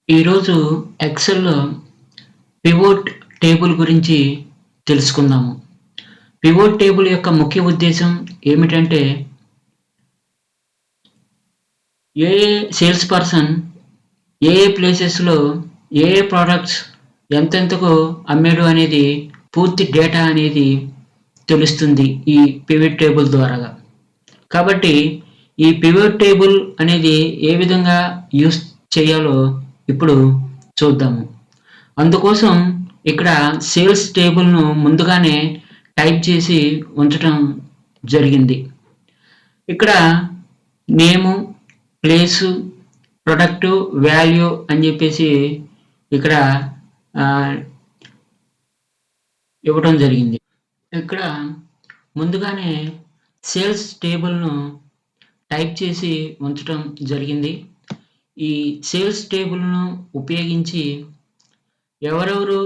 ఈరోజు ఎక్సెల్‌లో pivot table గురించి తెలుసుకుందాము. పివోట్ టేబుల్ యొక్క ముఖ్య ఉద్దేశ్యం ఏమిటంటే, ఏ సేల్స్ పర్సన్ ఏ ప్లేసెస్‌లో ఏ ప్రొడక్ట్స్ ఎంతెంతకు అమ్మాడు అనేది పూర్తి డేటా అనేది తెలుస్తుంది ఈ పివోట్ టేబుల్ ద్వారాగా. కాబట్టి ఈ పివోట్ టేబుల్ అనేది ఏ విధంగా యూజ్ చేయాలో ఇప్పుడు చూద్దాము. అందుకోసం ఇక్కడ సేల్స్ టేబుల్‌ను ముందుగానే టైప్ చేసి ఉంచటం జరిగింది. ఇక్కడ నేము, ప్లేసు, ప్రొడక్టు, వాల్యూ అని చెప్పేసి ఇక్కడ ఆహ్, ఇవ్వటం జరిగింది. ఇక్కడ ముందుగానే సేల్స్ టేబుల్‌ను టైప్ చేసి ఉంచటం జరిగింది. ఈ సేల్స్ టేబుల్‌ను ఉపయోగించి ఎవరెవరు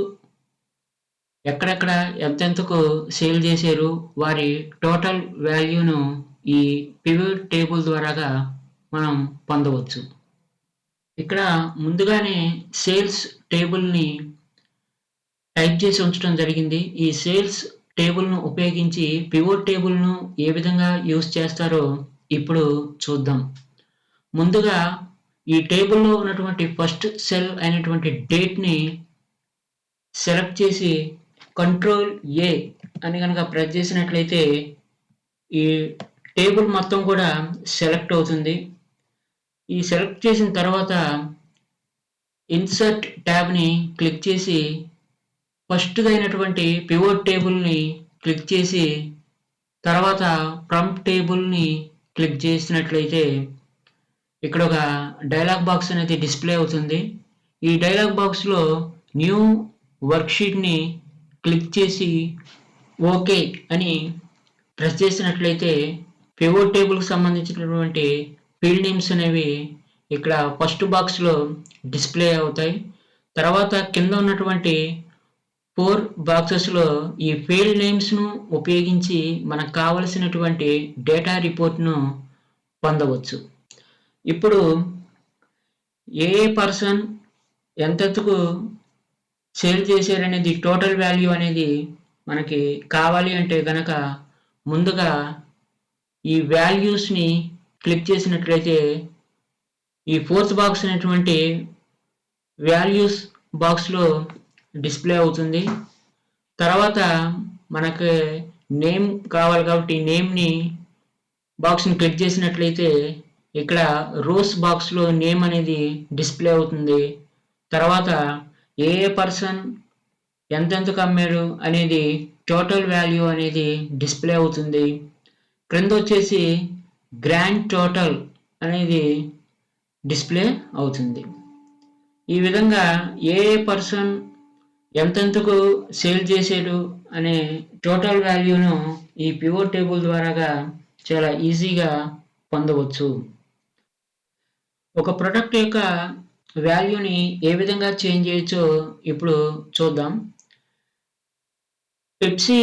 ఎక్కడెక్కడ ఎంతెంతకు సేల్ చేశారు, వారి టోటల్ వాల్యూను ఈ పివోట్ టేబుల్ ద్వారాగా మనం పొందవచ్చు. ఇక్కడ ముందుగానే సేల్స్ టేబుల్‌ని టైప్ చేసి ఉంచడం జరిగింది. ఈ సేల్స్ టేబుల్‌ను ఉపయోగించి పివోట్ టేబుల్‌ను ఏ విధంగా యూజ్ చేస్తారో ఇప్పుడు చూద్దాం. ముందుగా ఈ టేబుల్‌లో ఉన్నటువంటి ఫస్ట్ సెల్ అయినటువంటి డేట్‌ని సెలెక్ట్ చేసి కంట్రోల్ ఏ అని గనక ప్రెస్ చేసినట్లయితే ఈ టేబుల్ మొత్తం కూడా సెలెక్ట్ అవుతుంది. ఈ సెలెక్ట్ చేసిన తర్వాత ఇన్సర్ట్ ట్యాబ్‌ని క్లిక్ చేసి ఫస్ట్‌ది అయినటువంటి పివోట్ టేబుల్‌ని క్లిక్ చేసి తర్వాత ఫ్రమ్ టేబుల్‌ని క్లిక్ చేసినట్లయితే ఇక్కడ ఒక డైలాగ్ బాక్స్ అనేది డిస్‌ప్లే అవుతుంది. ఈ డైలాగ్ బాక్స్‌లో న్యూ వర్క్‌షీట్‌ని క్లిక్ చేసి ఓకే అని ప్రెస్ చేసినట్లయితే పివోట్ టేబుల్‌కి సంబంధించినటువంటి ఫీల్డ్ నేమ్స్ అనేవి ఇక్కడ ఫస్ట్ బాక్స్‌లో డిస్‌ప్లే అవుతాయి. తర్వాత కింద ఉన్నటువంటి 4 బాక్సెస్‌లో ఈ ఫీల్డ్ నేమ్స్‌ను ఉపయోగించి మనకు కావలసినటువంటి డేటా రిపోర్ట్‌ను పొందవచ్చు. ఇప్పుడు ఏ పర్సన్ ఎంతెంతకు సేల్ చేశారనేది టోటల్ వాల్యూ అనేది మనకి కావాలి అంటే గనక ముందుగా ఈ వాల్యూస్‌ని క్లిక్ చేసినట్లయితే ఈ ఫోర్త్ బాక్స్ అనేటువంటి వాల్యూస్ బాక్స్‌లో డిస్‌ప్లే అవుతుంది. తర్వాత మనకి నేమ్ కావాలి కాబట్టి నేమ్‌ని బాక్స్‌ని క్లిక్ చేసినట్లయితే ఇక్కడ రోస్ బాక్స్‌లో నేమ్ అనేది డిస్‌ప్లే అవుతుంది. తర్వాత ఏ పర్సన్ ఎంతెంతకు అమ్మాడు అనేది టోటల్ వాల్యూ అనేది డిస్‌ప్లే అవుతుంది. క్రిందొచ్చేసి గ్రాండ్ టోటల్ అనేది డిస్‌ప్లే అవుతుంది. ఈ విధంగా ఏ పర్సన్ ఎంతెంతకు సేల్ చేశాడు అనే టోటల్ వాల్యూను ఈ పివోట్ టేబుల్ ద్వారాగా చాలా ఈజీగా పొందవచ్చు. ఒక ప్రొడక్ట్ యొక్క వాల్యూని ఏ విధంగా చేంజ్ చేయొచ్చో ఇప్పుడు చూద్దాం. పెప్సీ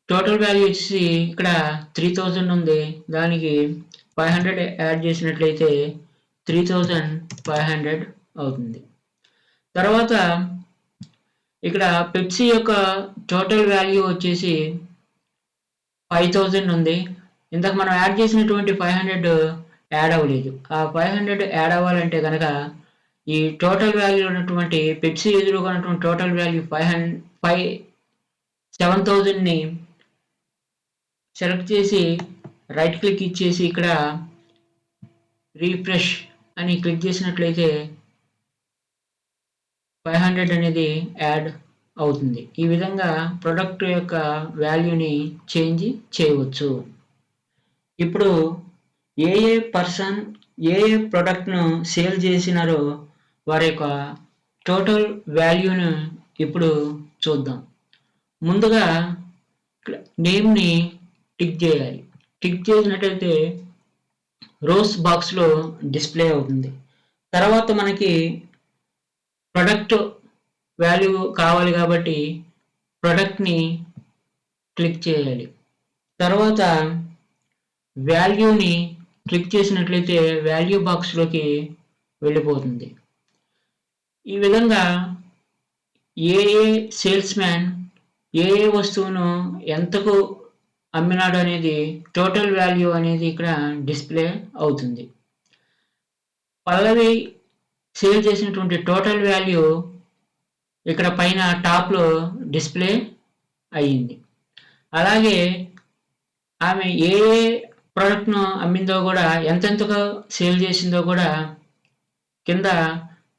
టోటల్ వాల్యూ వచ్చేసి ఇక్కడ 3000 ఉంది. దానికి 500 యాడ్ చేసినట్లయితే 3500 అవుతుంది. తర్వాత ఇక్కడ పెప్సీ యొక్క టోటల్ వాల్యూ వచ్చేసి 5000 ఉంది. ఇందాక మనం యాడ్ చేసినటువంటి 500 యాడ్ అవ్వలేదు. ఆ 500 యాడ్ అవ్వాలంటే గనక ఈ టోటల్ వాల్యూ ఉన్నటువంటి పెప్సీ ఎదురుగా ఉన్నటువంటి టోటల్ వాల్యూ 7000ని సెలెక్ట్ చేసి రైట్ క్లిక్ ఇచ్చేసి ఇక్కడ రిఫ్రెష్ అని క్లిక్ చేసినట్లయితే 500 అనేది యాడ్ అవుతుంది. ఈ విధంగా ప్రొడక్ట్ యొక్క వాల్యూని చేంజ్ చేయవచ్చు. ఇప్పుడు ఏ పర్సన్ ఏ ప్రొడక్ట్‌ను సేల్ చేసినారో వారి యొక్క టోటల్ వాల్యూను ఇప్పుడు చూద్దాం. ముందుగా నేమ్‌ని టిక్ చేయాలి. టిక్ చేసినట్లయితే రోస్ బాక్స్‌లో డిస్‌ప్లే అవుతుంది. తర్వాత మనకి ప్రొడక్ట్ వాల్యూ కావాలి కాబట్టి ప్రొడక్ట్‌ని క్లిక్ చేయాలి. తర్వాత వాల్యూని క్లిక్ చేసినట్లయితే వాల్యూ బాక్స్‌లోకి వెళ్ళిపోతుంది. ఈ విధంగా ఏ ఏ సేల్స్ మ్యాన్ ఏ ఏ వస్తువును ఎంతకు అమ్మినాడు అనేది టోటల్ వాల్యూ అనేది ఇక్కడ డిస్ప్లే అవుతుంది. పల్లవి సేల్ చేసినటువంటి టోటల్ వాల్యూ ఇక్కడ పైన టాప్లో డిస్ప్లే అయ్యింది. అలాగే ఆమె ఏ ఏ ప్రోడక్ట్ను అమ్మిందో కూడా ఎంతెంతగా సేల్ చేసిందో కూడా కింద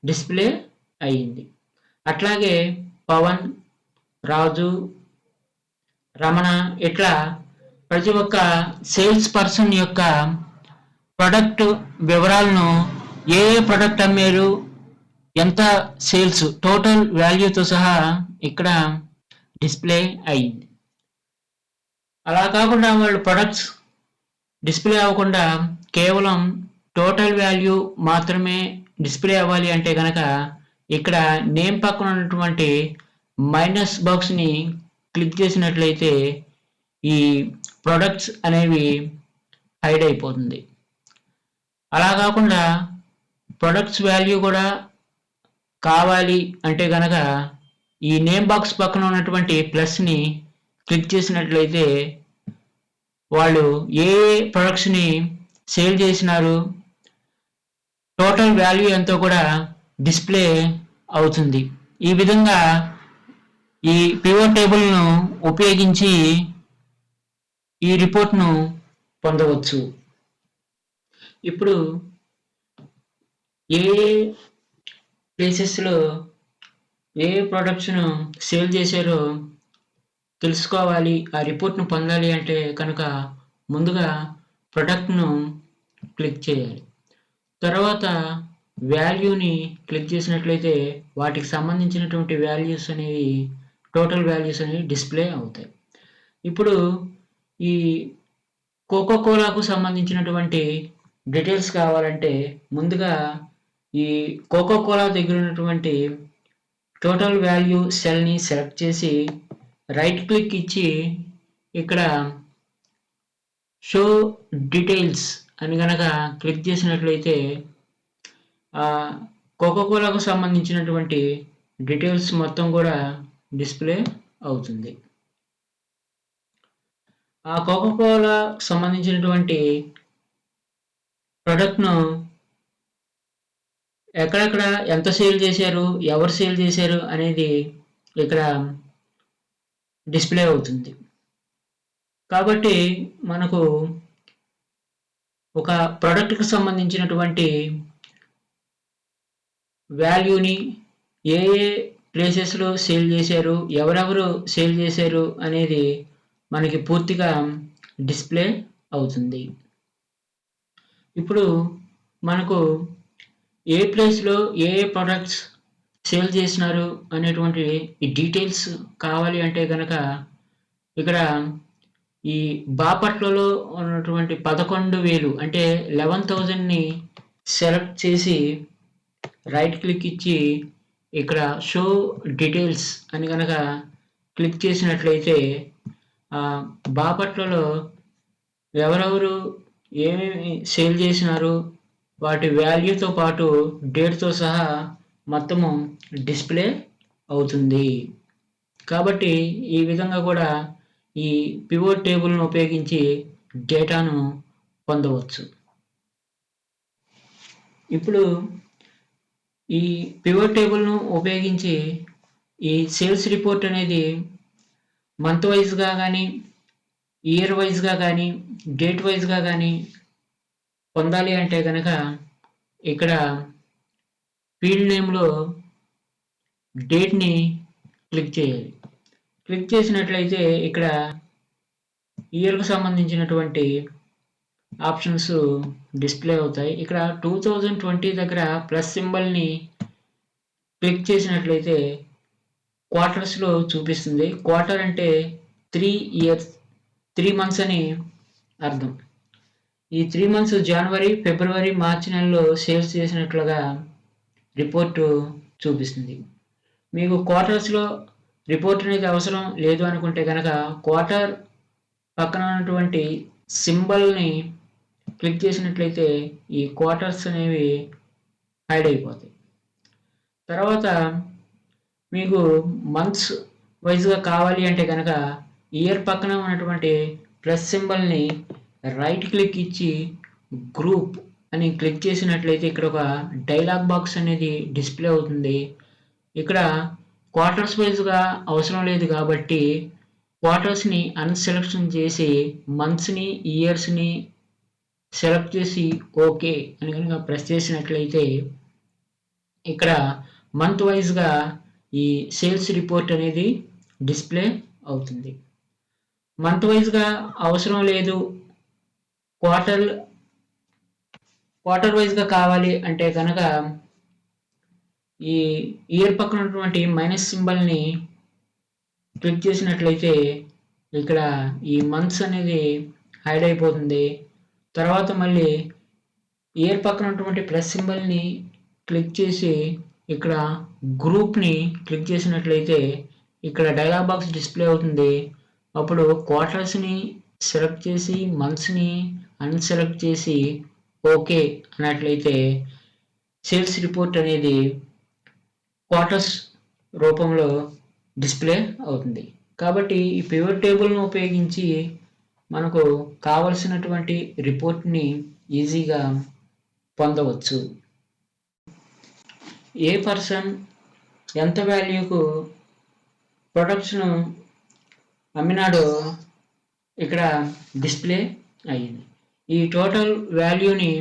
డిస్ప్లే అయ్యింది. అట్లాగే పవన్, రాజు, రమణ ఇట్లా ప్రతి ఒక్క సేల్స్ పర్సన్ యొక్క ప్రొడక్ట్ వివరాలను ఏ ఏ ప్రొడక్ట్ అమ్మారు, ఎంత సేల్స్ టోటల్ వాల్యూతో సహా ఇక్కడ డిస్ప్లే అయ్యింది. అలా కాకుండా వాళ్ళు ప్రొడక్ట్స్ డిస్ప్లే అవ్వకుండా కేవలం టోటల్ వాల్యూ మాత్రమే డిస్ప్లే అవ్వాలి అంటే కనుక ఇక్కడ నేమ్ పక్కన ఉన్నటువంటి మైనస్ బాక్స్ని క్లిక్ చేసినట్లయితే ఈ ప్రొడక్ట్స్ అనేవి హైడ్ అయిపోతుంది. అలా కాకుండా ప్రొడక్ట్స్ వాల్యూ కూడా కావాలి అంటే కనుక ఈ నేమ్ బాక్స్ పక్కన ఉన్నటువంటి ప్లస్ని క్లిక్ చేసినట్లయితే వాళ్ళు ఏ ప్రొడక్ట్స్ని సేల్ చేసినారు, టోటల్ వాల్యూ ఎంతో కూడా డిస్ప్లే అవుతుంది. ఈ విధంగా ఈ పివట్ టేబుల్ను ఉపయోగించి ఈ రిపోర్ట్ను పొందవచ్చు. ఇప్పుడు ఏ ప్లేసెస్లో ఏ ప్రొడక్ట్స్ను సేల్ చేశారో తెలుసుకోవాలి, ఆ రిపోర్ట్ను పొందాలి అంటే కనుక ముందుగా ప్రొడక్ట్ను క్లిక్ చేయాలి. తర్వాత వాల్యూని క్లిక్ చేసినట్లయితే వాటికి సంబంధించినటువంటి వాల్యూస్ అనేవి టోటల్ వాల్యూస్ అనేవి డిస్ప్లే అవుతాయి. ఇప్పుడు ఈ కోకోకోలాకు సంబంధించినటువంటి డీటెయిల్స్ కావాలంటే ముందుగా ఈ కోకోకోలా దగ్గర ఉన్నటువంటి టోటల్ వాల్యూ సెల్ని సెలెక్ట్ చేసి రైట్ క్లిక్ ఇచ్చి ఇక్కడ షో డీటెయిల్స్ అని కనుక క్లిక్ చేసినట్లయితే కోకోకోలాకు సంబంధించినటువంటి డీటెయిల్స్ మొత్తం కూడా డిస్ప్లే అవుతుంది. ఆ కోకోకోలా సంబంధించినటువంటి ప్రొడక్ట్ను ఎక్కడెక్కడ ఎంత సేల్ చేశారు, ఎవరు సేల్ చేశారు అనేది ఇక్కడ డిస్ప్లే అవుతుంది. కాబట్టి మనకు ఒక ప్రోడక్ట్కి సంబంధించినటువంటి వాల్యూని ఏ ఏ ప్లేసెస్లో సేల్ చేశారు, ఎవరెవరు సేల్ చేశారు అనేది మనకి పూర్తిగా డిస్ప్లే అవుతుంది. ఇప్పుడు మనకు ఏ ప్లేస్లో ఏ ఏ ప్రొడక్ట్స్ సేల్ చేసినారు అనేటువంటి ఈ డీటెయిల్స్ కావాలి అంటే కనుక ఇక్కడ ఈ బాపట్లలో ఉన్నటువంటి 11,000 అంటే 11,000ని సెలెక్ట్ చేసి రైట్ క్లిక్ ఇచ్చి ఇక్కడ షో డీటెయిల్స్ అని కనుక క్లిక్ చేసినట్లయితే బాపట్లలో ఎవరెవరు ఏమేమి సేల్ చేసినారు వాటి వాల్యూతో పాటు డేట్తో సహా మొత్తము డిస్ప్లే అవుతుంది. కాబట్టి ఈ విధంగా కూడా ఈ పివట్ టేబుల్ను ఉపయోగించి డేటాను పొందవచ్చు. ఇప్పుడు ఈ పివట్ టేబుల్ను ఉపయోగించి ఈ సేల్స్ రిపోర్ట్ అనేది మంత్ వైజ్గా కానీ, ఇయర్ వైజ్గా కానీ, డేట్ వైజ్గా కానీ పొందాలి అంటే కనుక ఇక్కడ ఫీల్డ్ నేమ్లో డేట్ని క్లిక్ చేయాలి. క్లిక్ చేసినట్లయితే ఇక్కడ ఇయర్కు సంబంధించినటువంటి ఆప్షన్స్ డిస్ప్లే అవుతాయి. ఇక్కడ 2020 దగ్గర ప్లస్ సింబల్ని క్లిక్ చేసినట్లయితే క్వార్టర్స్లో చూపిస్తుంది. క్వార్టర్ అంటే 3 months అని అర్థం. ఈ 3 months జనవరి, ఫిబ్రవరి, మార్చి నెలలో సేల్స్ చేసినట్లుగా రిపోర్టు చూపిస్తుంది. మీకు క్వార్టర్స్లో రిపోర్ట్ అనేది అవసరం లేదు అనుకుంటే కనుక క్వార్టర్ పక్కన ఉన్నటువంటి సింబల్ని క్లిక్ చేసినట్లయితే ఈ క్వార్టర్స్ అనేవి హైడ్ అయిపోతాయి. తర్వాత మీకు మంత్స్ వైజ్‌గా కావాలి అంటే గనక ఇయర్ పక్కన ఉన్నటువంటి ప్లస్ సింబల్‌ని రైట్ క్లిక్ ఇచ్చి గ్రూప్ అని క్లిక్ చేసినట్లయితే ఇక్కడ ఒక డైలాగ్ బాక్స్ అనేది డిస్‌ప్లే అవుతుంది. ఇక్కడ క్వార్టర్స్ వైజ్‌గా అవసరం లేదు కాబట్టి క్వార్టర్స్‌ని అన్‌సెలెక్షన్ చేసి మంత్స్‌ని, ఇయర్స్‌ని సెలెక్ట్ చేసి ఓకే అని గనుక ప్రెస్ చేసినట్లయితే ఇక్కడ మంత్ వైజ్‌గా ఈ సేల్స్ రిపోర్ట్ అనేది డిస్‌ప్లే అవుతుంది. మంత్ వైజ్‌గా అవసరం లేదు. క్వార్టర్ క్వార్టర్ వైజ్‌గా కావాలి అంటే గనక ఈ ఇయర్ పక్కన ఉన్నటువంటి మైనస్ సింబల్‌ని క్లిక్ చేసినట్లయితే ఇక్కడ ఈ మంత్స్ అనేది హైడ్ అయిపోతుంది. తర్వాత మళ్ళీ ఇయర్ పక్కన ఉన్నటువంటి ప్లస్ సింబల్‌ని క్లిక్ చేసి ఇక్కడ గ్రూప్‌ని క్లిక్ చేసినట్లయితే ఇక్కడ డైలాగ్ బాక్స్ డిస్‌ప్లే అవుతుంది. అప్పుడు క్వార్టర్స్‌ని సెలెక్ట్ చేసి మంత్స్‌ని అన్‌సెలెక్ట్ చేసి ఓకే అన్నట్లయితే సేల్స్ రిపోర్ట్ అనేది క్వార్టర్స్ రూపంలో డిస్‌ప్లే అవుతుంది. కాబట్టి ఈ పివట్ టేబుల్‌ను ఉపయోగించి మనకు కావలసినటువంటి రిపోర్ట్‌ని ఈజీగా పొందవచ్చు. ఏ పర్సన్ ఎంత వాల్యూకు ప్రొడక్ట్స్‌ను అమ్మినాడో ఇక్కడ డిస్‌ప్లే అయ్యింది. ఈ టోటల్ వాల్యూని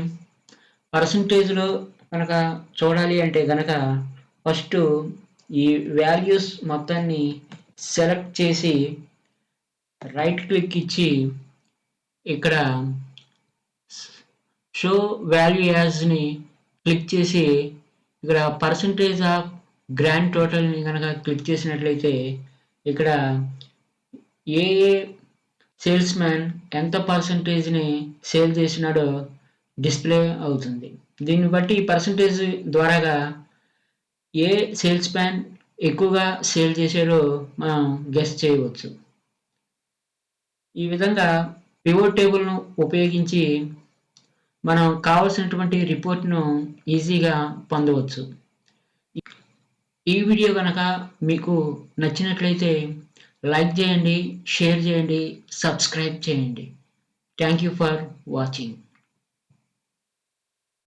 పర్సెంటేజ్‌లో కనుక చూడాలి అంటే గనక ఫస్ట్ ఈ వాల్యూస్ మొత్తాన్ని సెలెక్ట్ చేసి రైట్ క్లిక్ ఇచ్చి ఇక్కడ షో వాల్యూ యాజ్‌ని క్లిక్ చేసి ఇక్కడ పర్సెంటేజ్ ఆఫ్ గ్రాండ్ టోటల్‌ని గనక క్లిక్ చేసినట్లయితే ఇక్కడ ఏ సేల్స్ మ్యాన్ ఎంత పర్సెంటేజ్‌ని సేల్ చేసినాడో డిస్‌ప్లే అవుతుంది. దీన్ని బట్టి ఈ పర్సెంటేజ్ ద్వారాగా ఏ సేల్స్ మ్యాన్ ఎక్కువగా సేల్ చేశాడో మనం గెస్ చేయవచ్చు. ఈ విధంగా పివట్ టేబుల్‌ను ఉపయోగించి మనం కావాల్సినటువంటి రిపోర్ట్‌ను ఈజీగా పొందవచ్చు. ఈ వీడియో గనక మీకు నచ్చినట్లయితే లైక్ చేయండి, షేర్ చేయండి, సబ్స్క్రైబ్ చేయండి. Thank you for watching.